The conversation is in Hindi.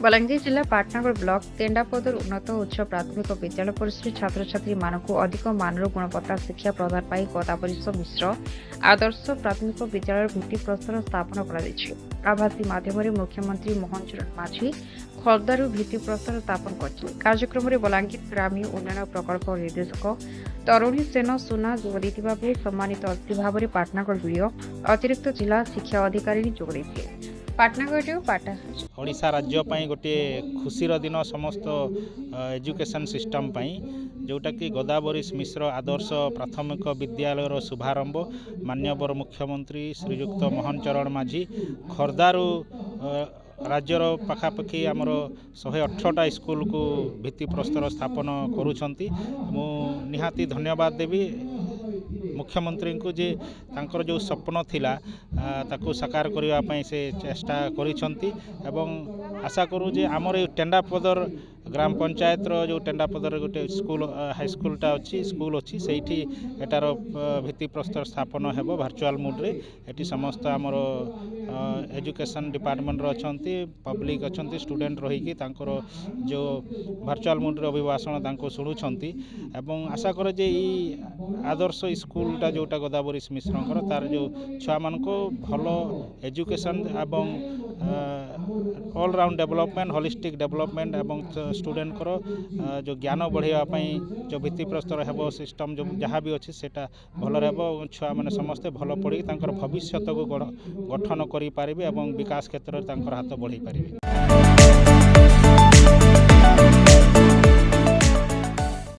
बलांगीर जिला पाटनागढ़ ब्लॉक तेंडापदर उन्नत उच्च प्राथमिक विद्यालय परिसर छात्र छात्री मानक अधिक मानर गुणवत्ता शिक्षा प्रदान पाई गोदावरी मिश्र आदर्श प्राथमिक विद्यालय भित्तिप्रस्तर स्थापन कर आभासी माध्यम मुख्यमंत्री मोहन चरण माझी खर्दारू भित्तिप्रस्तर स्थापन कर कार्यक्रम में बलांगीर ग्राम्य उन्नयन प्रकल्प निर्देशक तरुणी सेन सुना जोग सम्मानित अतिथि भाव में पाटनागढ़ वीडियो अतिरिक्त जिला शिक्षा अधिकारी जोग पाटनागढ़ ओडिशा राज्य पाई गोटे खुशीर दिन समस्त एजुकेशन सिस्टम पाई जोटा कि गोदावरी मिश्र आदर्श प्राथमिक विद्यालय शुभारंभ माननीय मुख्यमंत्री श्रीयुक्त मोहन चरण माझी खर्दारू राज्यर पाखापाखि आमर 118टा स्कूल को भित्तिप्रस्तर स्थापन करुछंती मु निहाती धन्यवाद देवी मुख्यमंत्री को जे तांकर जो स्वप्न थिला ताकू साकार करने से चेष्टा करिसंती एवं आशा करूँ जे आमर ये टेंडापदर ग्राम पंचायत जो टेंडापदर गोटे स्कूल हाईस्कूलटा अच्छी स्कूल अच्छी से एटार भित्तिप्रस्तर स्थापन हेबो वर्चुअल मोड्रे एटी समस्त आमर एजुकेशन डिपार्टमेंट अच्छी पब्लिक अच्छी स्टूडेंट रहीकि तांकर जो वर्चुअल मोड्रे अभिभाषण तांको शुणुछंती एवं आशा करे जे आदर्श स्कूलटा जोटा गोदावरी मिश्रंकर तार जो छुआ मान को भल एजुकेशन एवं ऑलराउंड डेवलपमेंट होलिस्टिक डेवलपमेंट एवं स्टूडेंट करो जो ज्ञान बढ़ावाई जो भित्तिप्रस्तर हेबो सिस्टम जो जहाँ भी अच्छी सेटा भल हेबो छुआ मैंने समस्ते भल पढ़ी भविष्य को गठन करें और विकास क्षेत्र में हाथ बढ़ाई पारे।